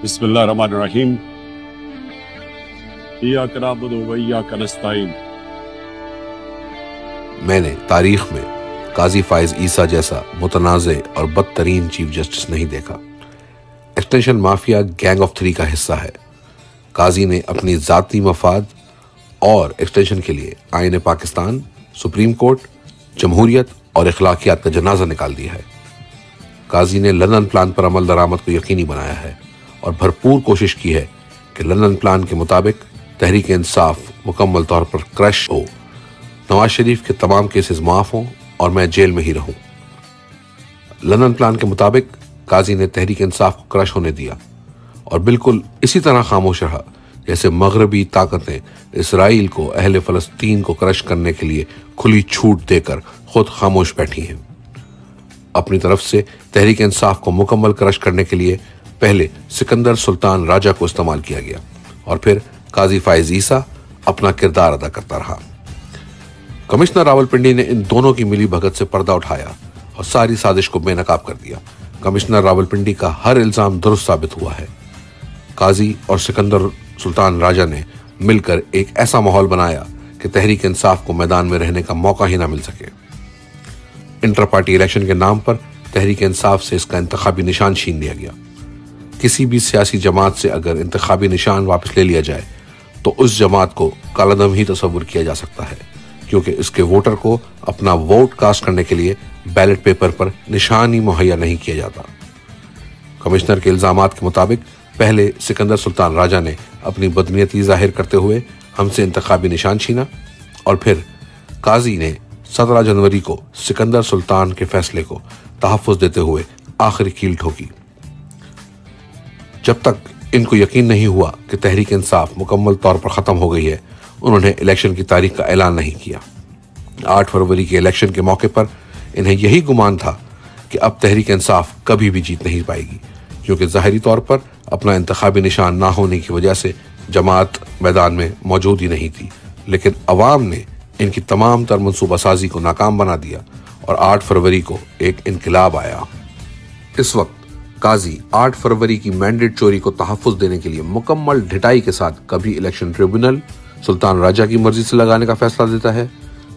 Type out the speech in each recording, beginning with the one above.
بسم اللہ الرحمن الرحیم ایاک نعبد و ایاک نستعین۔ میں نے تاریخ میں قاضی فائز عیسیٰ جیسا متنازع اور بدترین چیف جسٹس نہیں دیکھا۔ ایکسٹینشن مافیا گینگ آف 3 کا حصہ ہے۔ قاضی نے اپنی ذاتی مفاد اور ایکسٹینشن کے لیے آئین پاکستان، سپریم کورٹ، جمہوریت اور اخلاقیات کا جنازہ نکال دیا ہے۔ قاضی نے لندن پلان پر عمل درآمد کو یقینی بنایا ہے اور بھرپور کوشش کی ہے کہ لندن پلان کے مطابق تحریک انصاف مکمل طور پر کرش ہو، نواز شریف کے تمام کیسز معاف ہوں اور میں جیل میں ہی رہوں۔ لندن پلان کے مطابق قاضی نے تحریک انصاف کو کرش ہونے دیا اور بالکل اسی طرح خاموش رہا جیسے مغربی طاقتیں اسرائیل کو اہل فلسطین کو کرش کرنے کے لیے کھلی چھوٹ دے کر خود خاموش بیٹھی ہیں۔ اپنی طرف سے تحریک انصاف کو مکمل کرش کرنے کے لیے پہلے سکندر سلطان راجہ کو استعمال کیا گیا اور پھر قاضی فائز عیسیٰ اپنا کردار ادا کرتا رہا۔ کمشنر راولپنڈی نے ان دونوں کی ملی بھگت سے پردہ اٹھایا اور ساری سازش کو بے نقاب کر دیا۔ کمشنر راولپنڈی کا ہر الزام درست ثابت ہوا ہے۔ قاضی اور سکندر سلطان راجہ نے مل کر ایک ایسا ماحول بنایا کہ تحریک انصاف کو میدان میں رہنے کا موقع ہی نہ مل سکے۔ انٹر پارٹی الیکشن کے نام پر تحریک انصاف سے اس کا انتخابی نشان چھین لیا گیا۔ کسی بھی سیاسی جماعت سے اگر انتخابی نشان واپس لے لیا جائے تو اس جماعت کو کالعدم ہی تصور کیا جا سکتا ہے، کیونکہ اس کے ووٹر کو اپنا ووٹ کاسٹ کرنے کے لیے بیلٹ پیپر پر نشان ہی مہیا نہیں کیا جاتا۔ کمشنر کے الزامات کے مطابق پہلے سکندر سلطان راجہ نے اپنی بدنیتی ظاہر کرتے ہوئے ہم سے انتخابی نشان چھینا اور پھر قاضی نے 17 جنوری کو سکندر سلطان کے فیصلے کو تحفظ دیتے ہوئے آخری کیل ٹھوکی۔ جب تک ان کو یقین نہیں ہوا کہ تحریک انصاف مکمل طور پر ختم ہو گئی ہے، انہوں نے الیکشن کی تاریخ کا اعلان نہیں کیا۔ 8 فروری کے الیکشن کے موقع پر انہیں یہی گمان تھا کہ اب تحریک انصاف کبھی بھی جیت نہیں پائے گی، کیونکہ ظاہری طور پر اپنا انتخابی نشان نہ ہونے کی وجہ سے جماعت میدان میں موجود ہی نہیں تھی، لیکن عوام نے ان کی تمام تر منصوبہ سازی کو ناکام بنا دیا اور 8 فروری کو ایک انقلاب آیا۔ اس وقت قاضی 8 فروری کی مینڈیٹ چوری کو تحفظ دینے کے لیے مکمل ڈھٹائی کے ساتھ کبھی الیکشن ٹریبونل سلطان راجہ کی مرضی سے لگانے کا فیصلہ دیتا ہے،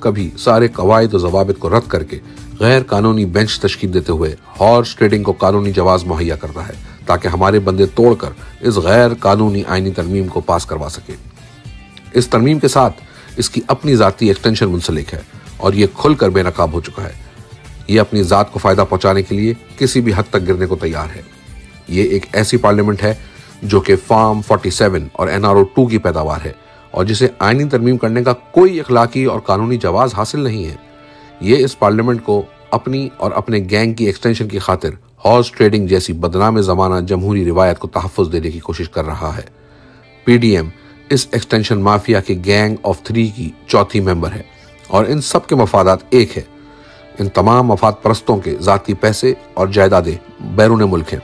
کبھی سارے قواعد و ضوابط کو رد کر کے غیر قانونی بینچ تشکیل دیتے ہوئے ہارس ٹریڈنگ کو قانونی جواز مہیا کرتا ہے تاکہ ہمارے بندے توڑ کر اس غیر قانونی آئینی ترمیم کو پاس کروا سکے۔ اس ترمیم کے ساتھ اس کی اپنی ذاتی ایکسٹینشن منسلک ہے اور یہ کھل کر بے نقاب ہو چکا ہے۔ یہ اپنی ذات کو فائدہ پہنچانے کے لیے کسی بھی حد تک گرنے کو تیار ہے۔ یہ ایک ایسی پارلیمنٹ ہے جو کہ فارم 47 اور NRO 2 کی پیداوار ہے اور جسے آئینی ترمیم کرنے کا کوئی اخلاقی اور قانونی جواز حاصل نہیں ہے۔ یہ اس پارلیمنٹ کو اپنی اور اپنے گینگ کی ایکسٹینشن کی خاطر ہارس ٹریڈنگ جیسی بدنام زمانہ جمہوری روایت کو تحفظ دینے کی کوشش کر رہا ہے۔ PDM اس ایکسٹینشن مافیا کے گینگ آف 3 کی چوتھی ممبر ہے اور ان سب کے مفادات ایک ہے۔ ان تمام مفاد پرستوں کے ذاتی پیسے اور جائیدادیں بیرون ملک ہیں۔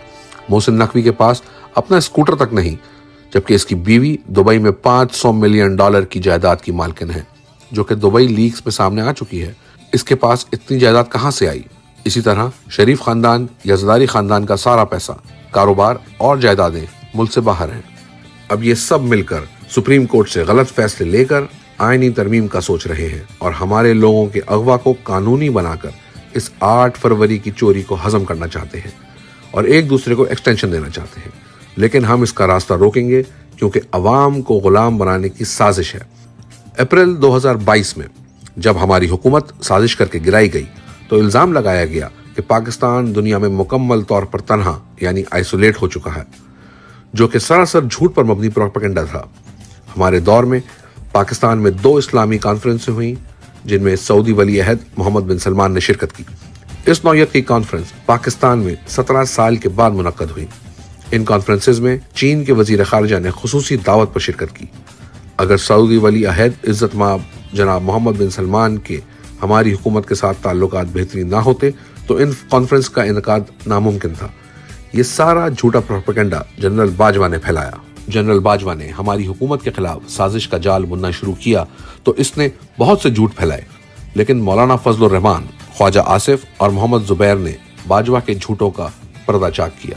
محسن نقوی کے پاس اپنا اسکوٹر تک نہیں، جبکہ اس کی بیوی دبئی میں $500 ملین کی جائیداد کی مالکن ہے، جو کہ دبئی لیکس میں سامنے آ چکی ہے۔ اس کے پاس اتنی جائیداد کہاں سے آئی؟ اسی طرح شریف خاندان یا زرداری خاندان کا سارا پیسہ، کاروبار اور جائیدادیں ملک سے باہر ہیں۔ اب یہ سب مل کر سپریم کورٹ سے غلط فیصلے لے کر آئینی ترمیم کا سوچ رہے ہیں اور ہمارے لوگوں کے اغوا کو قانونی بنا کر اس 8 فروری کی چوری کو ہضم کرنا چاہتے ہیں اور ایک دوسرے کو ایکسٹینشن دینا چاہتے ہیں، لیکن ہم اس کا راستہ روکیں گے کیونکہ عوام کو غلام بنانے کی سازش ہے۔ اپریل 2022 میں جب ہماری حکومت سازش کر کے گرائی گئی تو الزام لگایا گیا کہ پاکستان دنیا میں مکمل طور پر تنہا یعنی آئسولیٹ ہو چکا ہے، جو کہ سراسر جھوٹ پر مبنی پروپیگنڈا تھا۔ ہمارے دور میں پاکستان میں 2 اسلامی کانفرنسیں ہوئیں جن میں سعودی ولی عہد محمد بن سلمان نے شرکت کی۔ اس نوعیت کی کانفرنس پاکستان میں 17 سال کے بعد منعقد ہوئی۔ ان کانفرنسز میں چین کے وزیر خارجہ نے خصوصی دعوت پر شرکت کی۔ اگر سعودی ولی عہد عزت مآب جناب محمد بن سلمان کے ہماری حکومت کے ساتھ تعلقات بہترین نہ ہوتے تو ان کانفرنس کا انعقاد ناممکن تھا۔ یہ سارا جھوٹا پروپیگنڈا جنرل باجوہ نے پھیلایا۔ جنرل باجوہ نے ہماری حکومت کے خلاف سازش کا جال بننا شروع کیا تو اس نے بہت سے جھوٹ پھیلائے، لیکن مولانا فضل الرحمان، خواجہ آصف اور محمد زبیر نے باجوہ کے جھوٹوں کا پردہ چاک کیا۔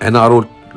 NRO